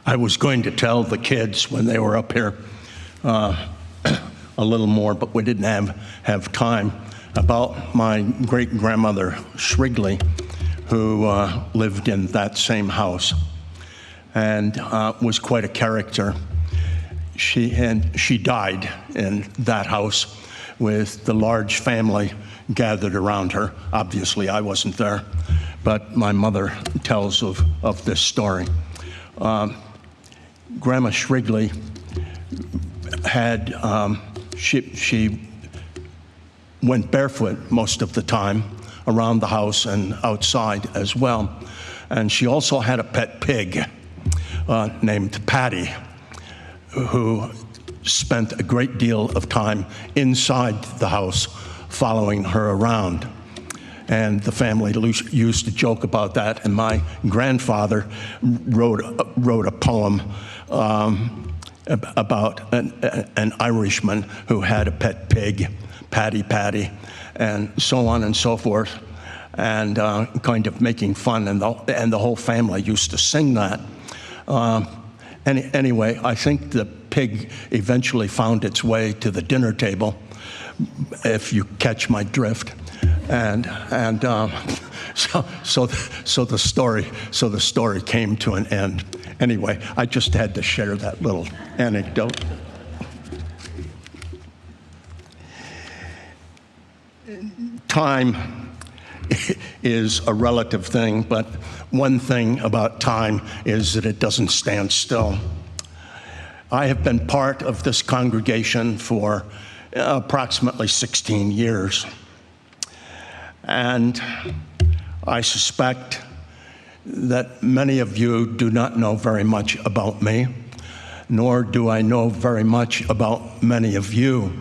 I was going to tell the kids when they were up here a little more, but we didn't have time, about my great-grandmother Shrigley, who lived in that same house and was quite a character. She died in that house with the large family gathered around her. Obviously, I wasn't there, but my mother tells of this story. Grandma Shrigley had, she went barefoot most of the time around the house and outside as well. And she also had a pet pig named Patty, who spent a great deal of time inside the house following her around. And the family used to joke about that, and my grandfather wrote a poem about an Irishman who had a pet pig, Patty, and so on and so forth, and kind of making fun, and the whole family used to sing that. Anyway, I think the pig eventually found its way to the dinner table, if you catch my drift, and so the story came to an end. Anyway, I just had to share that little anecdote. Time is a relative thing, but one thing about time is that it doesn't stand still. I have been part of this congregation for approximately 16 years, and I suspect that many of you do not know very much about me, nor do I know very much about many of you.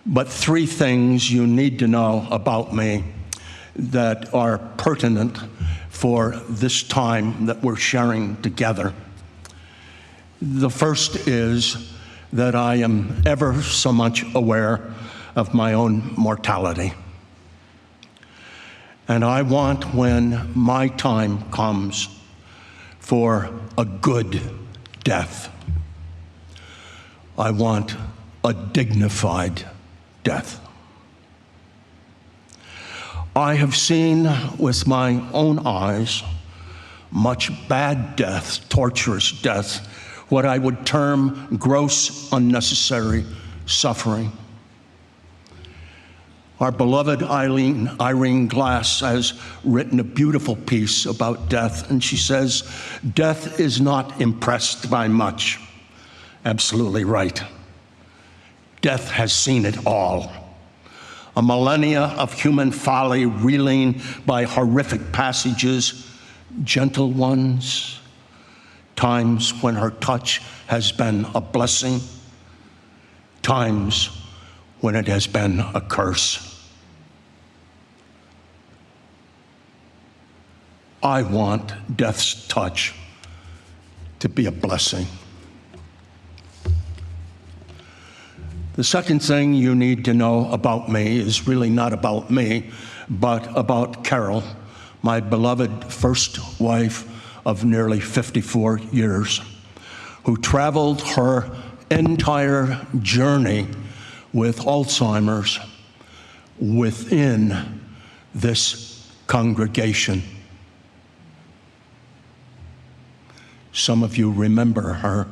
But three things you need to know about me that are pertinent for this time that we're sharing together. The first is that I am ever so much aware of my own mortality. And I want, when my time comes, for a good death. I want a dignified death. I have seen with my own eyes much bad death, torturous death, what I would term gross, unnecessary suffering. Our beloved Irene Glass has written a beautiful piece about death, and she says, "Death is not impressed by much." Absolutely right. Death has seen it all. A millennia of human folly reeling by horrific passages, gentle ones, times when her touch has been a blessing, times when it has been a curse. I want death's touch to be a blessing. The second thing you need to know about me is really not about me, but about Carol, my beloved first wife of nearly 54 years, who traveled her entire journey with Alzheimer's within this congregation. Some of you remember her.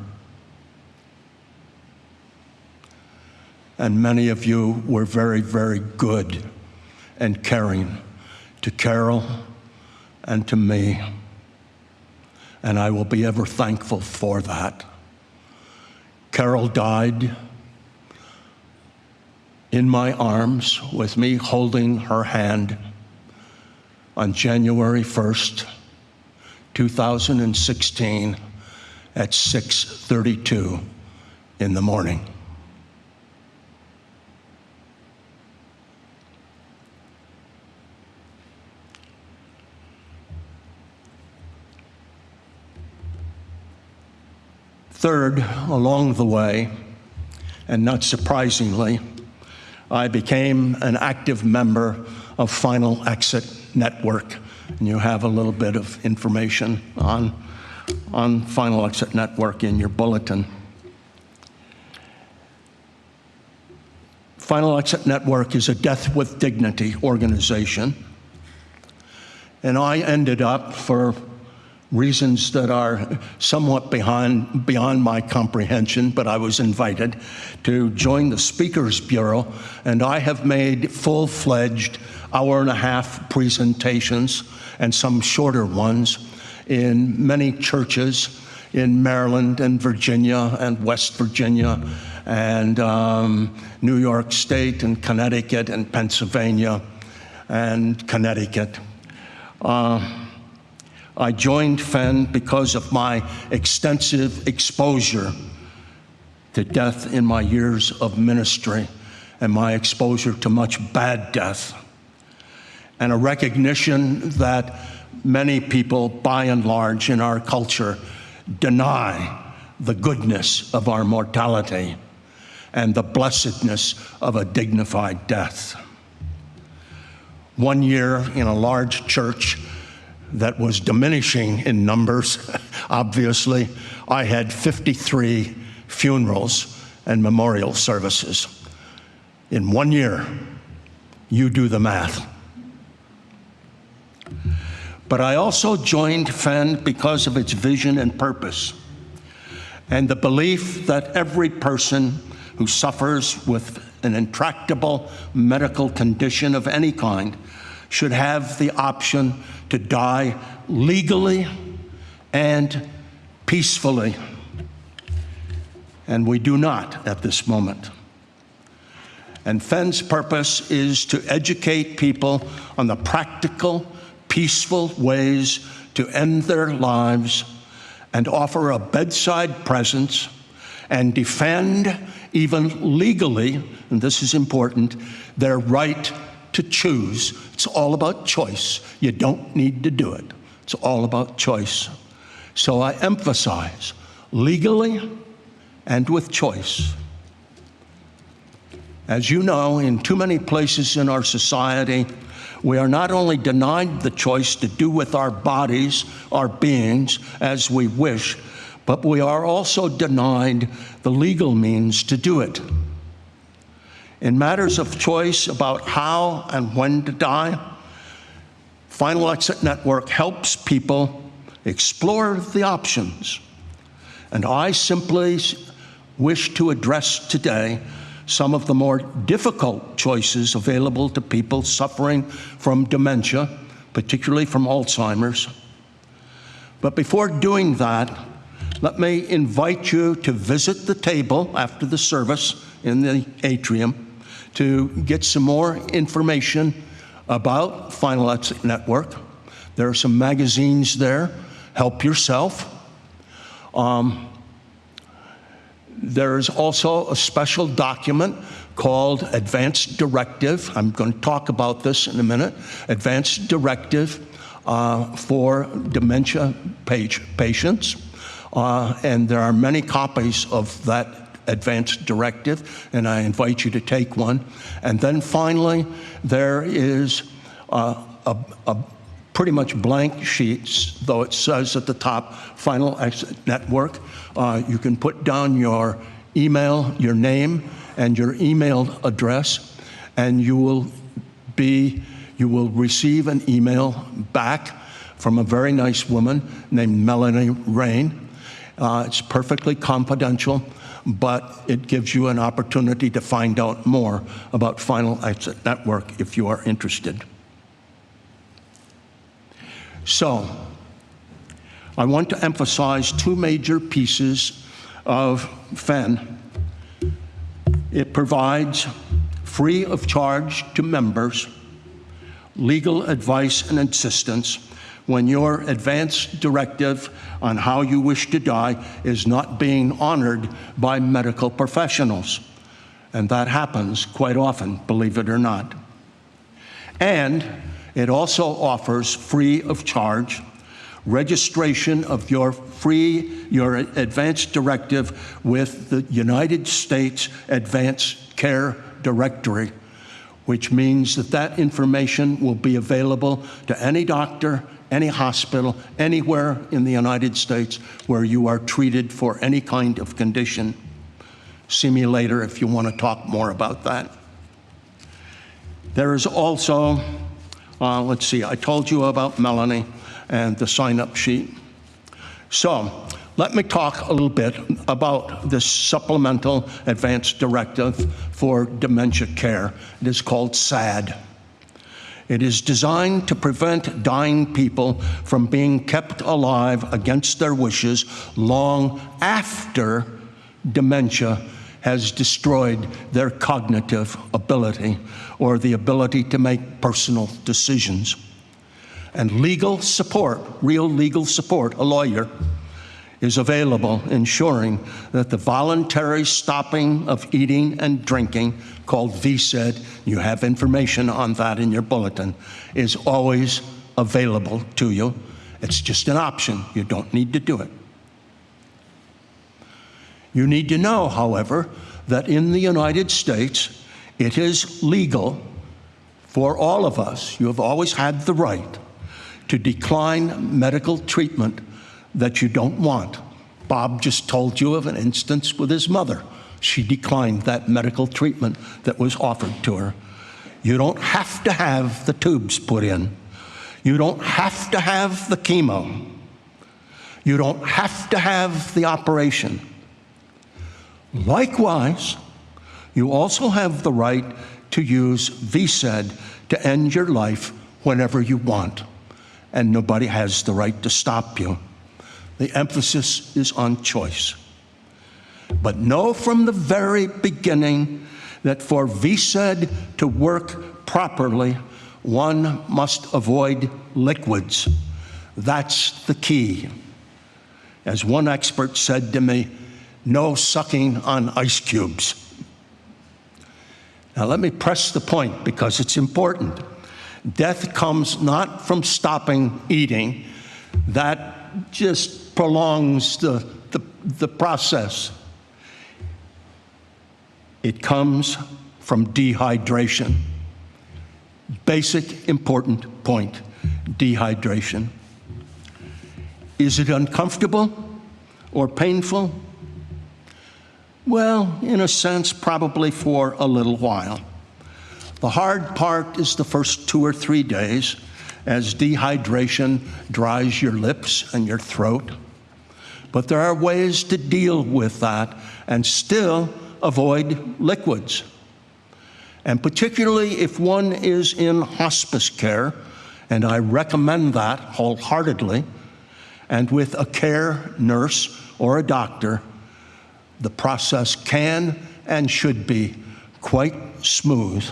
And many of you were very, very good and caring to Carol and to me. And I will be ever thankful for that. Carol died in my arms with me holding her hand on January 1st, 2016 at 6:32 in the morning. Third, along the way, and not surprisingly, I became an active member of Final Exit Network And you have a little bit of information on Final Exit Network in your bulletin. Final Exit Network is a Death with Dignity organization. And I ended up, for reasons that are somewhat beyond my comprehension, but I was invited to join the Speakers Bureau, and I have made full-fledged hour-and-a-half presentations and some shorter ones in many churches in Maryland and Virginia and West Virginia and New York State and Connecticut and Pennsylvania and Connecticut. I joined FEN because of my extensive exposure to death in my years of ministry and my exposure to much bad death, and a recognition that many people, by and large, in our culture deny the goodness of our mortality and the blessedness of a dignified death. One year in a large church that was diminishing in numbers, obviously, I had 53 funerals and memorial services. In 1 year, you do the math. But I also joined FEN because of its vision and purpose, and the belief that every person who suffers with an intractable medical condition of any kind should have the option to die legally and peacefully. And we do not at this moment. And FEN's purpose is to educate people on the practical, peaceful ways to end their lives and offer a bedside presence and defend, even legally, and this is important, their right to choose. It's all about choice. You don't need to do it. It's all about choice. So I emphasize legally and with choice. As you know, in too many places in our society, we are not only denied the choice to do with our bodies, our beings, as we wish, but we are also denied the legal means to do it. In matters of choice about how and when to die, Final Exit Network helps people explore the options. And I simply wish to address today some of the more difficult choices available to people suffering from dementia, particularly from Alzheimer's. But before doing that, let me invite you to visit the table after the service in the atrium to get some more information about Final Exit Network. There are some magazines there. Help yourself. There is also a special document called Advanced Directive. I'm going to talk about this in a minute. Advanced Directive for dementia patients. And there are many copies of that Advanced Directive, and I invite you to take one. And then finally, there is a pretty much blank sheets, though it says at the top, Final Exit Network. You can put down your email, your name, and your email address, and you will receive an email back from a very nice woman named Melanie Rain. It's perfectly confidential, but it gives you an opportunity to find out more about Final Exit Network if you are interested. So, I want to emphasize two major pieces of FEN. It provides, free of charge to members, legal advice and assistance when your advanced directive on how you wish to die is not being honored by medical professionals. And that happens quite often, believe it or not. And it also offers, free of charge, registration of your advanced directive with the United States Advanced Care Directory, which means that that information will be available to any doctor, any hospital, anywhere in the United States where you are treated for any kind of condition. See me later if you want to talk more about that. There is also, let's see, I told you about Melanie and the sign-up sheet. So let me talk a little bit about this supplemental advance directive for dementia care. It is called SAD. It is designed to prevent dying people from being kept alive against their wishes long after dementia has destroyed their cognitive ability or the ability to make personal decisions. And legal support, real legal support, a lawyer, is available, ensuring that the voluntary stopping of eating and drinking, called VSED, you have information on that in your bulletin, is always available to you. It's just an option. You don't need to do it. You need to know, however, that in the United States, it is legal for all of us. You have always had the right to decline medical treatment that you don't want. Bob just told you of an instance with his mother. She declined that medical treatment that was offered to her. You don't have to have the tubes put in. You don't have to have the chemo. You don't have to have the operation. Likewise, you also have the right to use VSED to end your life whenever you want, and nobody has the right to stop you. The emphasis is on choice. But know from the very beginning that for VSED to work properly, one must avoid liquids. That's the key. As one expert said to me, no sucking on ice cubes. Now let me press the point because it's important. Death comes not from stopping eating. That just prolongs the process. It comes from dehydration. Basic, important point, dehydration. Is it uncomfortable or painful? Well, in a sense, probably for a little while. The hard part is the first 2 or 3 days, as dehydration dries your lips and your throat. But there are ways to deal with that and still avoid liquids. And particularly if one is in hospice care, and I recommend that wholeheartedly, and with a care nurse or a doctor, the process can and should be quite smooth.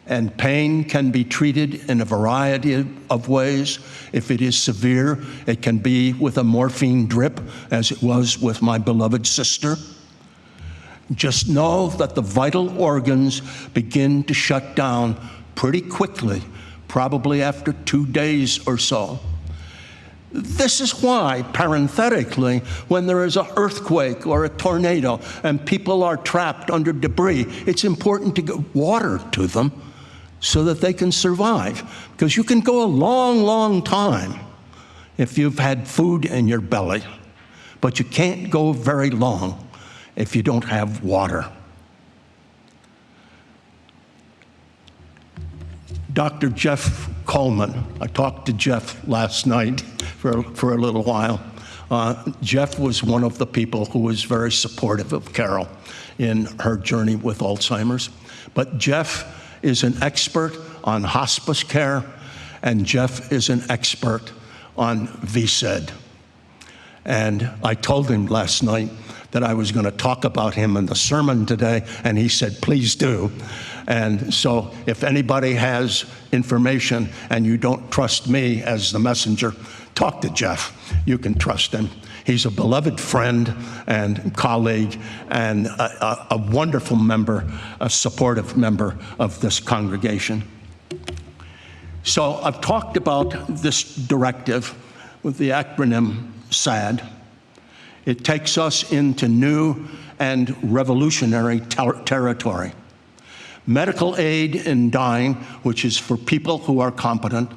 And pain can be treated in a variety of ways. If it is severe, it can be with a morphine drip, as it was with my beloved sister. Just know that the vital organs begin to shut down pretty quickly, probably after 2 days or so. This is why, parenthetically, when there is an earthquake or a tornado and people are trapped under debris, it's important to get water to them so that they can survive. Because you can go a long, long time if you've had food in your belly, but you can't go very long if you don't have water. Dr. Jeff Coleman, I talked to Jeff last night for a little while. Jeff was one of the people who was very supportive of Carol in her journey with Alzheimer's. But Jeff is an expert on hospice care, and Jeff is an expert on VSED. And I told him last night that I was going to talk about him in the sermon today, and he said, please do. And so if anybody has information and you don't trust me as the messenger, talk to Jeff. You can trust him. He's a beloved friend and colleague and a wonderful member, a supportive member of this congregation. So I've talked about this directive with the acronym SAD. It takes us into new and revolutionary territory. Medical aid in dying, which is for people who are competent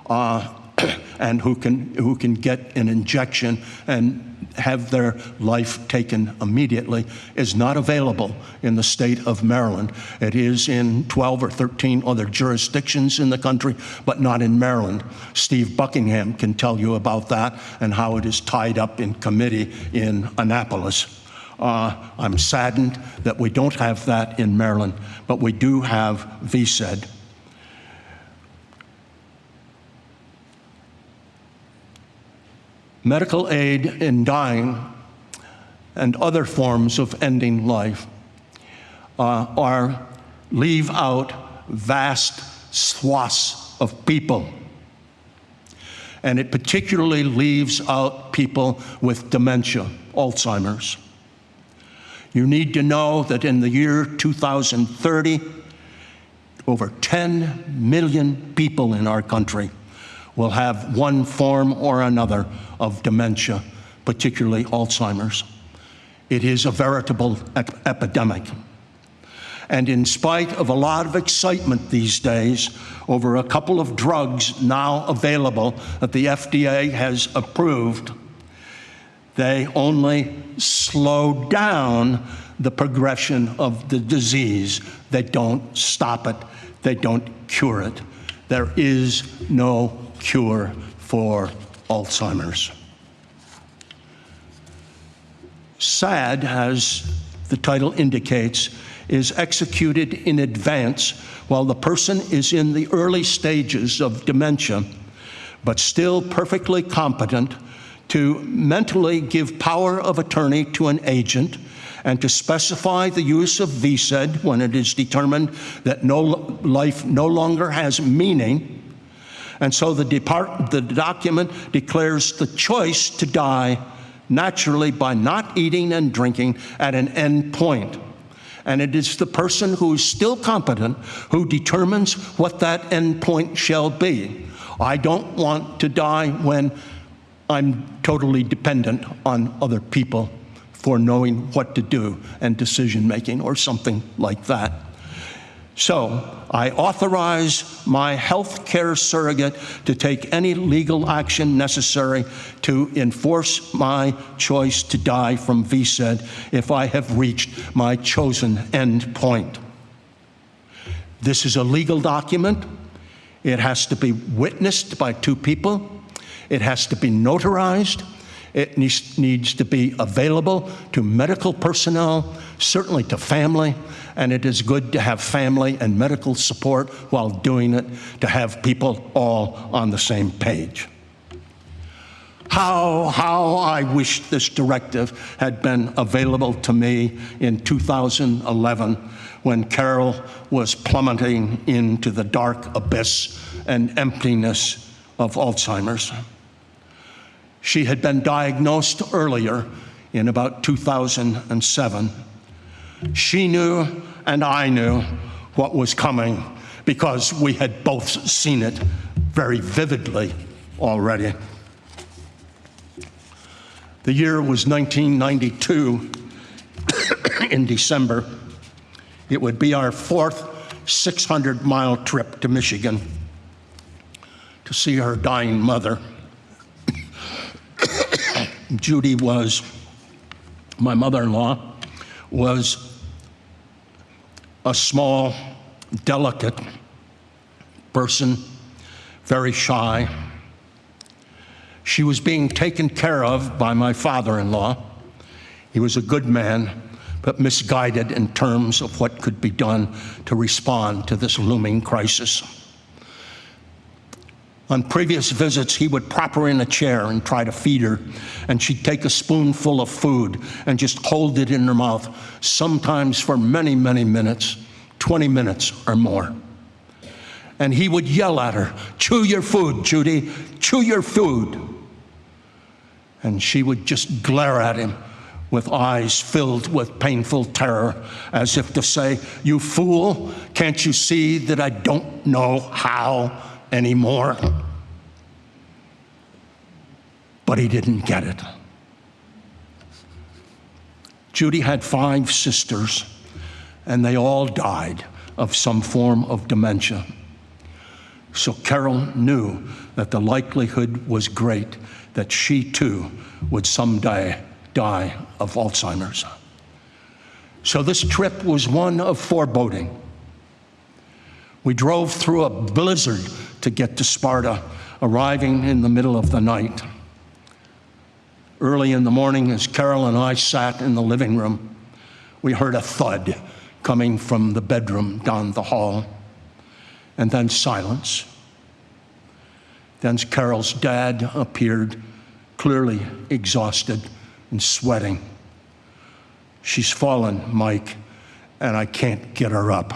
and who can get an injection and have their life taken immediately, is not available in the state of Maryland. It is in 12 or 13 other jurisdictions in the country, but not in Maryland. Steve Buckingham can tell you about that and how it is tied up in committee in Annapolis. I'm saddened that we don't have that in Maryland, but we do have VSED. Medical aid in dying and other forms of ending life leave out vast swaths of people. And it particularly leaves out people with dementia, Alzheimer's. You need to know that in the year 2030, over 10 million people in our country will have one form or another of dementia, particularly Alzheimer's. It is a veritable epidemic. And in spite of a lot of excitement these days over a couple of drugs now available that the FDA has approved, they only slow down the progression of the disease. They don't stop it. They don't cure it. There is no cure for Alzheimer's. SAD, as the title indicates, is executed in advance while the person is in the early stages of dementia, but still perfectly competent to mentally give power of attorney to an agent and to specify the use of VSED when it is determined that life no longer has meaning. And so the document declares the choice to die naturally by not eating and drinking at an end point. And it is the person who is still competent who determines what that end point shall be. I don't want to die when I'm totally dependent on other people for knowing what to do and decision-making or something like that. So I authorize my health care surrogate to take any legal action necessary to enforce my choice to die from VSED if I have reached my chosen end point. This is a legal document. It has to be witnessed by two people. It has to be notarized. It needs to be available to medical personnel, certainly to family, and it is good to have family and medical support while doing it, to have people all on the same page. How I wish this directive had been available to me in 2011 when Carol was plummeting into the dark abyss and emptiness of Alzheimer's. She had been diagnosed earlier in about 2007. She knew and I knew what was coming because we had both seen it very vividly already. The year was 1992 in December. It would be our fourth 600-mile trip to Michigan to see her dying mother. Judy was, my mother-in-law, was a small, delicate person, very shy. She was being taken care of by my father-in-law. He was a good man, but misguided in terms of what could be done to respond to this looming crisis. On previous visits, he would prop her in a chair and try to feed her, and she'd take a spoonful of food and just hold it in her mouth, sometimes for many, many minutes, 20 minutes or more. And he would yell at her, "Chew your food, Judy, chew your food." And she would just glare at him with eyes filled with painful terror, as if to say, "You fool, can't you see that I don't know how anymore?" But he didn't get it. Judy had 5 sisters, and they all died of some form of dementia. So Carol knew that the likelihood was great that she too would someday die of Alzheimer's. So this trip was one of foreboding. We drove through a blizzard to get to Sparta, arriving in the middle of the night. Early in the morning, as Carol and I sat in the living room, we heard a thud coming from the bedroom down the hall, and then silence. Then Carol's dad appeared, clearly exhausted and sweating. "She's fallen, Mike, and I can't get her up.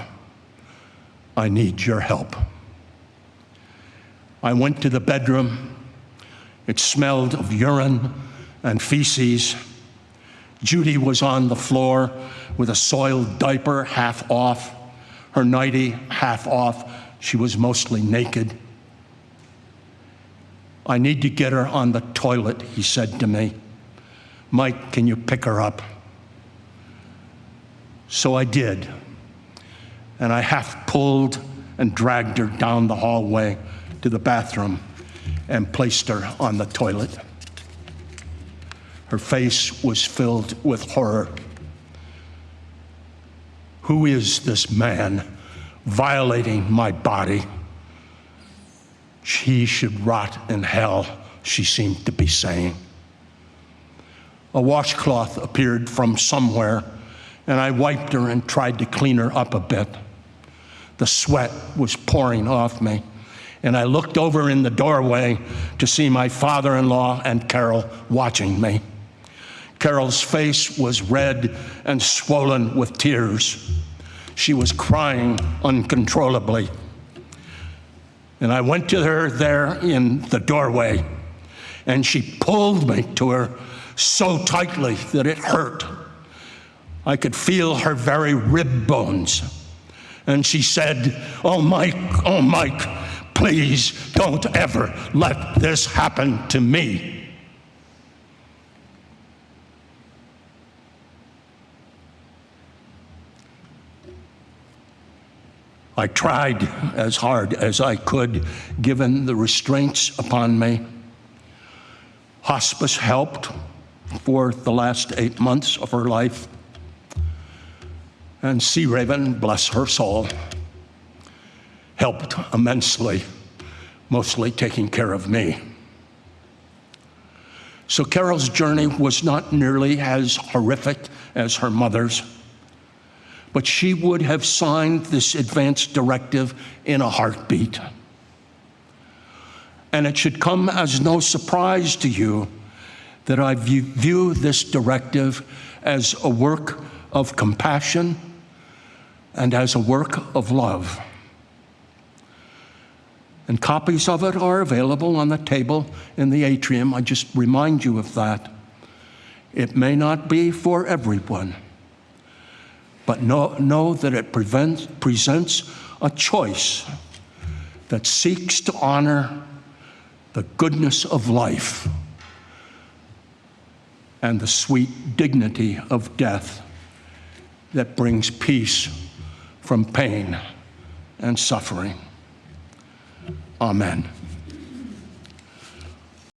I need your help." I went to the bedroom. It smelled of urine and feces. Judy was on the floor with a soiled diaper half off, her nightie half off. She was mostly naked. "I need to get her on the toilet," he said to me. "Mike, can you pick her up?" So I did, and I half pulled and dragged her down the hallway to the bathroom and placed her on the toilet. Her face was filled with horror. "Who is this man violating my body? He should rot in hell," she seemed to be saying. A washcloth appeared from somewhere, and I wiped her and tried to clean her up a bit. The sweat was pouring off me, and I looked over in the doorway to see my father-in-law and Carol watching me. Carol's face was red and swollen with tears. She was crying uncontrollably. And I went to her there in the doorway, and she pulled me to her so tightly that it hurt. I could feel her very rib bones. And she said, oh, Mike, please don't ever let this happen to me." I tried as hard as I could, given the restraints upon me. Hospice helped for the last 8 months of her life. And Sea Raven, bless her soul, helped immensely, mostly taking care of me. So Carol's journey was not nearly as horrific as her mother's, but she would have signed this advance directive in a heartbeat. And it should come as no surprise to you that I view this directive as a work of compassion and as a work of love. And copies of it are available on the table in the atrium. I just remind you of that. It may not be for everyone, but know that it presents a choice that seeks to honor the goodness of life and the sweet dignity of death that brings peace from pain and suffering. Amen.